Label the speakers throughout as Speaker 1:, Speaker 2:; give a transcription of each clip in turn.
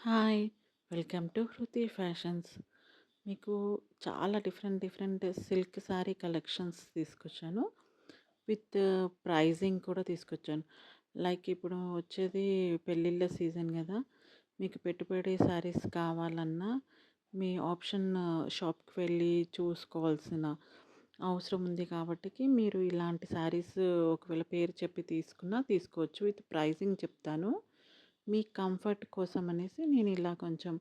Speaker 1: Hi! Welcome to 'Hruthi Fashions'. మీకు చాలా different silk sari collections తీసుకొచ్చాను. విత్ ప్రైజింగ్ కూడా తీసుకొచ్చాను. లైక్ ఇప్పుడు వచ్చేది పెళ్ళిళ్ళ సీజన్ గదా! మీకు పెట్టుబడి శారీస్ కావాలన్నా మీ ఆప్షన్ షాప్‌కి వెళ్ళి చూసుకోవాల్సిన అవసరం ఉంది కాబట్టికి మీరు ఇలాంటి శారీస్ ఒకవేళ పేరు చెప్పి తీసుకున్నా తీసుకోవచ్చు. విత్ ప్రైజింగ్ చెప్తాను. మీ కంఫర్ట్ కోసం అనేసి నేను ఇలా కొంచెం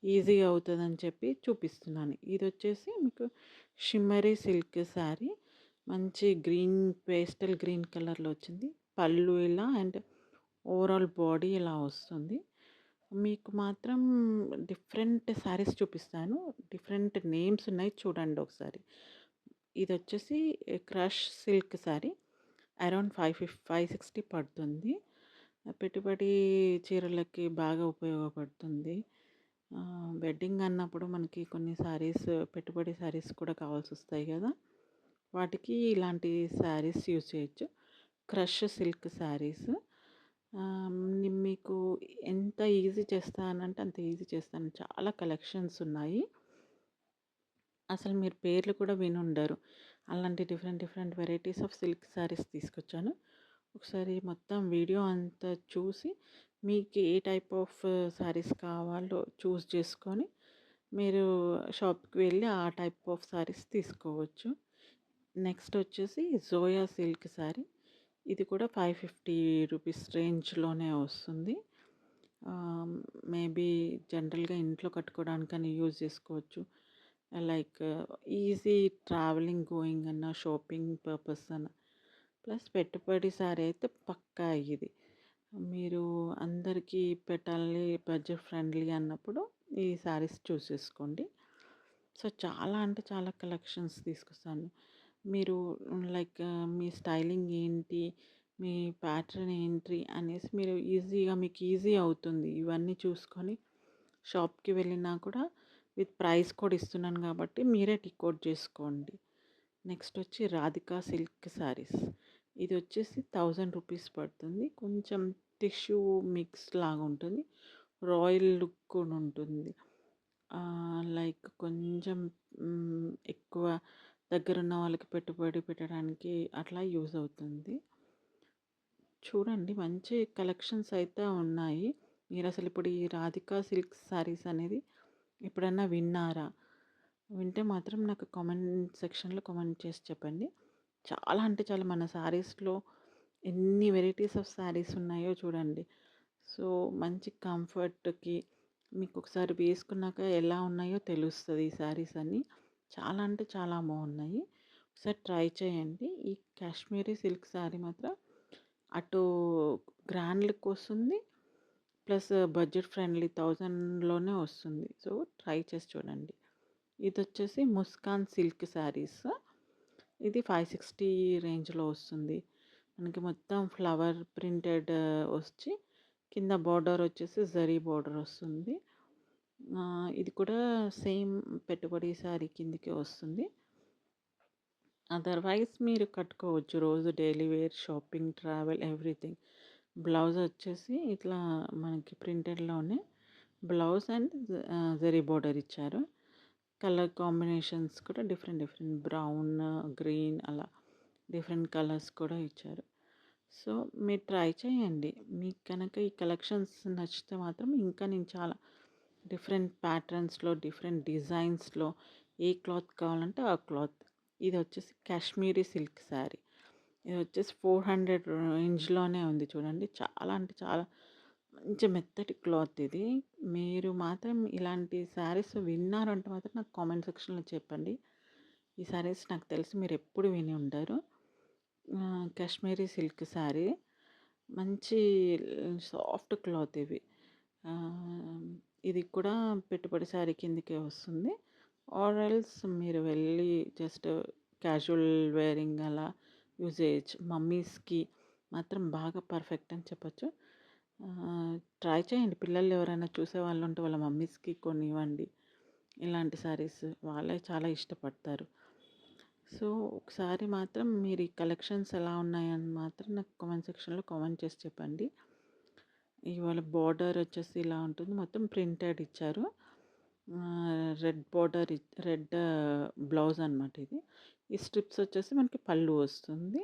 Speaker 1: ఈజీగా అవుతదని చెప్పి చూపిస్తున్నాను. ఇదొచ్చేసి మీకు షిమ్మరీ సిల్క్ శారీ. మంచి గ్రీన్ పేస్టల్ గ్రీన్ కలర్‌లో వచ్చింది. పళ్ళు ఇలా అండ్ ఓవరాల్ బాడీ ఇలా వస్తుంది. మీకు మాత్రం డిఫరెంట్ శారీస్ చూపిస్తాను. డిఫరెంట్ నేమ్స్ ఉన్నాయి చూడండి ఒకసారి. ఇదొచ్చేసి క్రష్ సిల్క్ శారీ. అరౌండ్ 560 పడుతుంది. పెట్టుబడి చీరలకి బాగా ఉపయోగపడుతుంది. వెడ్డింగ్ అన్నప్పుడు మనకి కొన్ని శారీస్ పెట్టుబడి శారీస్ కూడా కావాల్సొస్తాయి గదా! వాటికి ఇలాంటి శారీస్ యూజ్ చేయొచ్చు. Crush silk saris. మీకు ఎంత ఈజీ చేస్తానంటే అంత ఈజీ చేస్తాను. చాలా కలెక్షన్స్ ఉన్నాయి. అసలు మీరు పేర్లు కూడా వినుండరు. అలాంటి different varieties of silk saris తీసుకొచ్చాను. ఒకసారి మొత్తం వీడియో అంతా చూసి మీకు ఏ టైప్ ఆఫ్ శారీస్ కావాలో చూస్ చేసుకొని మీరు షాప్‌కి వెళ్ళి ఆ టైప్ ఆఫ్ శారీస్ తీసుకోవచ్చు. నెక్స్ట్ వచ్చేసి జోయా సిల్క్ శారీ. ఇది కూడా 550 రూపీస్ రేంజ్‌లోనే వస్తుంది. ఆహ్, మేబీ జనరల్‌గా ఇంట్లో కట్టుకోవడానికని యూజ్ చేసుకోవచ్చు. లైక్ ఈజీ ట్రావెలింగ్, గోయింగ్ అన్న, షాపింగ్ పర్పస్ అన్న. ప్లస్ పెట్టుబడి సారీ అయితే పక్కా ఇది. మీరు అందరికీ పెట్టాలి బడ్జెట్ ఫ్రెండ్లీ అన్నప్పుడు ఈ శారీస్ చూస్ చేసుకోండి. సో, చాలా అంటే చాలా కలెక్షన్స్ తీసుకొస్తాను. మీరు లైక్ మీ స్టైలింగ్ ఏంటి? మీ ప్యాటర్న్ ఏంటి? అనేసి మీరు ఈజీగా మీకు ఈజీ అవుతుంది. ఇవన్నీ చూసుకొని షాప్‌కి వెళ్ళినా కూడా విత్ ప్రైస్ కూడా ఇస్తున్నాను కాబట్టి మీరే టిక్ ఔట్ చేసుకోండి. నెక్స్ట్ వచ్చి రాధికా సిల్క్ శారీస్. ఇది వచ్చేసి 1000 రూపీస్ పడుతుంది. కొంచెం టిష్యూ మిక్స్ లాగా ఉంటుంది. రాయల్ లుక్ కూడా ఉంటుంది. లైక్ కొంచెం ఎక్కువ దగ్గరున్న వాళ్ళకి పెట్టుబడి పెట్టడానికి అట్లా యూజ్ అవుతుంది. చూడండి మంచి కలెక్షన్స్ అయితే ఉన్నాయి. మీరసలు ఇప్పుడు ఈ రాధికా సిల్క్ శారీస్ అనేది ఎప్పుడన్నా విన్నారా? వింటే మాత్రం నాకు కామెంట్ సెక్షన్‌లో కామెంట్ చేసి చెప్పండి. చాలా అంటే చాలా మన శారీస్‌లో ఎన్ని వెరైటీస్ ఆఫ్ శారీస్ ఉన్నాయో చూడండి. సో, మంచి కంఫర్ట్‌కి మీకొకసారి వేసుకున్నాక ఎలా ఉన్నాయో తెలుస్తది ఈ శారీస్ అన్నీ. చాలా అంటే చాలా బాగున్నాయి. ఒకసారి ట్రై చేయండి. ఈ కాశ్మీరీ సిల్క్ శారీ మాత్రం అటు గ్రాండ్ లుక్ వస్తుంది. ప్లస్ బడ్జెట్ ఫ్రెండ్లీ 1000లోనే వస్తుంది. సో, ట్రై చేసి చూడండి. ఇదొచ్చేసి ముస్కాన్ సిల్క్ శారీస్. ఇది 560 రేంజ్‌లో వస్తుంది. మనకి మొత్తం ఫ్లవర్ ప్రింటెడ్ వచ్చి కింద బోర్డర్ వచ్చేసి జరీ బోర్డర్ వస్తుంది. ఇది కూడా సేమ్ పెట్టుబడి శారీ కిందకే వస్తుంది. అదర్‌వైజ్ మీరు కట్టుకోవచ్చు. రోజు daily wear, shopping, travel everything. Blouse వచ్చేసి ఇట్లా మనకి ప్రింటెడ్‌లోనే బ్లౌజ్ అండ్ జరీ బోర్డర్ ఇచ్చారు. కలర్ కాంబినేషన్స్ కూడా డిఫరెంట్ బ్రౌన్, గ్రీన్ అలా డిఫరెంట్ కలర్స్ కూడా ఇచ్చారు. సో, మీరు ట్రై చేయండి. మీకు గనక ఈ కలెక్షన్స్ నచ్చితే మాత్రం ఇంకా నేను చాలా డిఫరెంట్ ప్యాటర్న్స్‌లో, డిఫరెంట్ డిజైన్స్‌లో ఏ క్లాత్ కావాలంటే ఆ క్లాత్. ఇదొచ్చేసి కాశ్మీరీ సిల్క్ శారీ. ఇదొచ్చేసి 400 రేంజ్‌లోనే ఉంది చూడండి. చాలా అంటే చాలా మంచి మెత్తటి క్లాత్ ఇది. మీరు మాత్రం ఇలాంటి శారీస్ విన్నారంటే మాత్రం నాకు కామెంట్ సెక్షన్‌లో చెప్పండి. ఈ శారీస్ నాకు తెలిసి మీరెప్పుడు విని ఉండరు. కాశ్మీరీ సిల్క్ శారీ. మంచి సాఫ్ట్ క్లాత్ ఇవి. ఆహ్, ఇది కూడా పెట్టుబడి శారీ కిందకే వస్తుంది. ఆర్ ఎల్స్ మీరు వెళ్ళి జస్ట్ క్యాజువల్ వేరింగ్ అలా యూజ్ చేయొచ్చు. మమ్మీస్‌కి మాత్రం బాగా పర్ఫెక్ట్ అని చెప్పొచ్చు. ట్రై చేయండి. పిల్లలు ఎవరైనా చూసేవాళ్ళుంటే వాళ్ళ మమ్మీస్‌కి కొనివ్వండి. ఇలాంటి శారీస్ వాళ్ళే చాలా ఇష్టపడతారు. సో, ఒకసారి మాత్రం మీరు ఈ కలెక్షన్స్ ఎలా ఉన్నాయని మాత్రం నాకు కామెంట్ సెక్షన్‌లో కామెంట్ చేసి చెప్పండి. ఇవాళ బోర్డర్ వచ్చేసి ఇలా ఉంటుంది. మొత్తం ప్రింటెడ్ ఇచ్చారు. రెడ్ బోర్డర్ రెడ్ బ్లౌజ్ అనమాట ఇది. ఈ స్ట్రిప్స్ వచ్చేసి మనకి పళ్ళు వస్తుంది.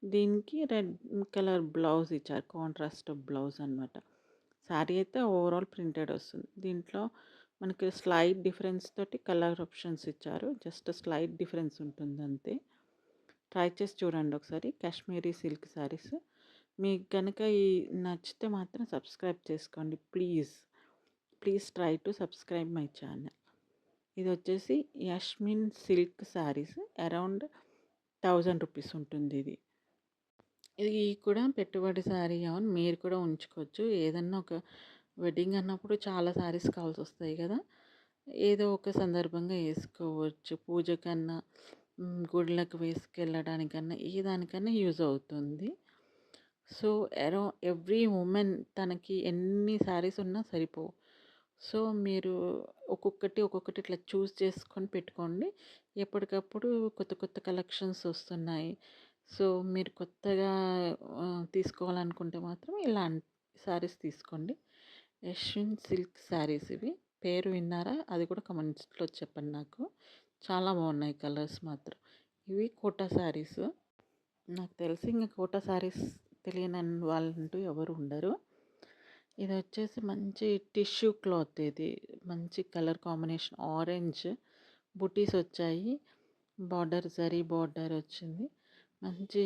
Speaker 1: దీనికి రెడ్ కలర్ బ్లౌజ్ ఇచ్చారు. కాంట్రాస్ట్ బ్లౌజ్ అనమాట. శారీ అయితే ఓవరాల్ ప్రింటెడ్ వస్తుంది. దీంట్లో మనకి స్లైట్ డిఫరెన్స్ తోటి కలర్ ఆప్షన్స్ ఇచ్చారు. జస్ట్ స్లైట్ డిఫరెన్స్ ఉంటుంది అంతే. ట్రై చేసి చూడండి ఒకసారి. కాశ్మీరీ సిల్క్ శారీస్. మీకు గనక ఈ నచ్చితే మాత్రం సబ్స్క్రైబ్ చేసుకోండి please. Please try to subscribe my channel. ఇది వచ్చేసి యష్మిన్ సిల్క్ శారీస్. అరౌండ్ 1000 రూపీస్ ఉంటుంది ఇది. ఇది కూడా పెట్టుబడి శారీ అవును. మీరు కూడా ఉంచుకోవచ్చు. ఏదన్నా ఒక వెడ్డింగ్ అన్నప్పుడు చాలా శారీస్ కావాల్సొస్తాయి గదా! ఏదో ఒక సందర్భంగా ఏసుకోవచ్చు. పూజకన్నా, గుడులకు వేసుకెళ్ళడానికన్నా, ఏ దానికన్నా యూజ్ అవుతుంది. సో, ఎవ్రీ ఉమెన్ తనకి ఎన్ని శారీస్ ఉన్నా సరిపోవు. సో, మీరు ఒక్కొక్కటి ఇట్లా చూస్ చేసుకొని పెట్టుకోండి. ఎప్పటికప్పుడు కొత్త కొత్త కలెక్షన్స్ వస్తున్నాయి. సో, మీరు కొత్తగా తీసుకోవాలనుకుంటే మాత్రం ఇలాంటి శారీస్ తీసుకోండి. యశ్విన్ సిల్క్ శారీస్ ఇవి. పేరు విన్నారా? అది కూడా కామెంట్స్‌లో చెప్పండి నాకు. చాలా బాగున్నాయి కలర్స్ మాత్రం. ఇవి కోటా శారీస్. నాకు తెలిసి ఇంక కోటా శారీస్ తెలియని వాళ్ళంటూ ఎవరు ఉండరు. ఇది వచ్చేసి మంచి టిష్యూ క్లాత్ ఇది. మంచి కలర్ కాంబినేషన్ ఆరెంజ్ బుటీస్ వచ్చాయి. బార్డర్ జరీ బార్డర్ వచ్చింది. మంచి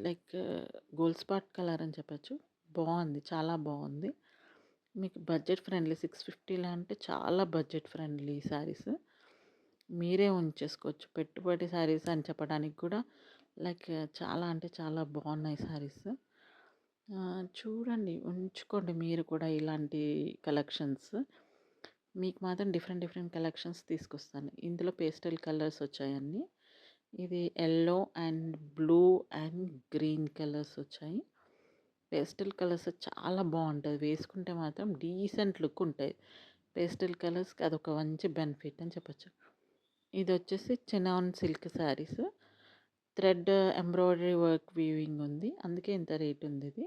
Speaker 1: లైక్ గోల్డ్ స్పాట్ కలర్ అని చెప్పొచ్చు. బాగుంది. చాలా బాగుంది. మీకు బడ్జెట్ ఫ్రెండ్లీ 650 అంటే చాలా బడ్జెట్ ఫ్రెండ్లీ శారీస్. మీరే ఉంచేసుకోవచ్చు. పెట్టుబడి శారీస్ అని చెప్పడానికి కూడా లైక్ చాలా అంటే చాలా బాగున్నాయి శారీస్. చూడండి, ఉంచుకోండి మీరు కూడా ఇలాంటి కలెక్షన్స్. మీకు మాత్రం డిఫరెంట్ డిఫరెంట్ కలెక్షన్స్ తీసుకొస్తాను. ఇందులో పేస్టల్ కలర్స్ వచ్చాయన్నీ. ఇది yellow and blue and green colours వచ్చాయి. పేస్టల్ కలర్స్ చాలా బాగుంటుంది. వేసుకుంటే మాత్రం డీసెంట్ లుక్ ఉంటాయి. పేస్టల్ కలర్స్కి అదొక మంచి బెనిఫిట్ అని చెప్పొచ్చు. ఇది వచ్చేసి chinon silk saris. Thread embroidery work weaving ఉంది. అందుకే ఇంత రేట్ ఉంది ఇది.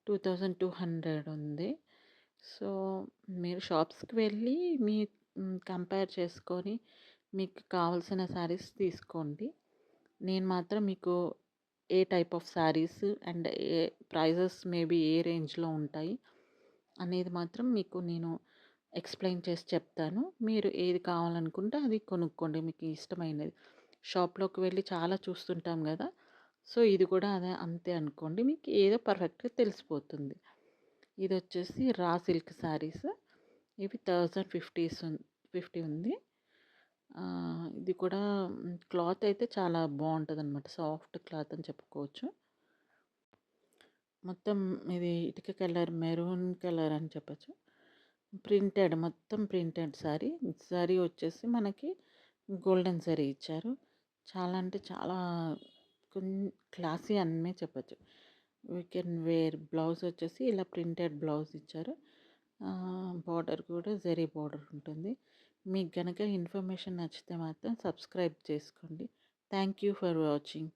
Speaker 1: 2200 ఉంది. సో, మీరు షాప్స్‌కి వెళ్ళి మీ కంపేర్ చేసుకొని మీకు కావాల్సిన శారీస్ తీసుకోండి. నేను మాత్రం మీకు ఏ టైప్ ఆఫ్ శారీస్ అండ్ ఏ ప్రైజెస్ మేబీ ఏ రేంజ్‌లో ఉంటాయి అనేది మాత్రం మీకు నేను ఎక్స్‌ప్లెయిన్ చేసి చెప్తాను. మీరు ఏది కావాలనుకుంటే అది కొనుక్కోండి మీకు ఇష్టమైనది. షాప్‌లోకి వెళ్ళి చాలా చూస్తుంటాం గదా! సో, ఇది కూడా అదే అంతే అనుకోండి. మీకు ఏదో పర్ఫెక్ట్‌గా తెలిసిపోతుంది. ఇదొచ్చేసి రా సిల్క్ శారీస్. ఇవి 1050 ఉంది. ఇది కూడా క్లాత్ అయితే చాలా బావుంటదనమాట. సాఫ్ట్ క్లాత్ అని చెప్పుకోవచ్చు. మొత్తం ఇది ఇటుక కలర్, మెరూన్ కలర్ అని చెప్పొచ్చు. మొత్తం ప్రింటెడ్ శారీ. శారీ వచ్చేసి మనకి గోల్డెన్ జరీ ఇచ్చారు. చాలా అంటే చాలా కొన్ క్లాసీ అనే చెప్పొచ్చు. We can wear. బ్లౌజ్ వచ్చేసి ఇలా ప్రింటెడ్ బ్లౌజ్ ఇచ్చారు. బార్డర్ కూడా జరీ బార్డర్ ఉంటుంది. మీకు గనక ఇన్ఫర్మేషన్ నచ్చితే మాత్రం సబ్స్క్రైబ్ చేసుకోండి. Thank you for watching.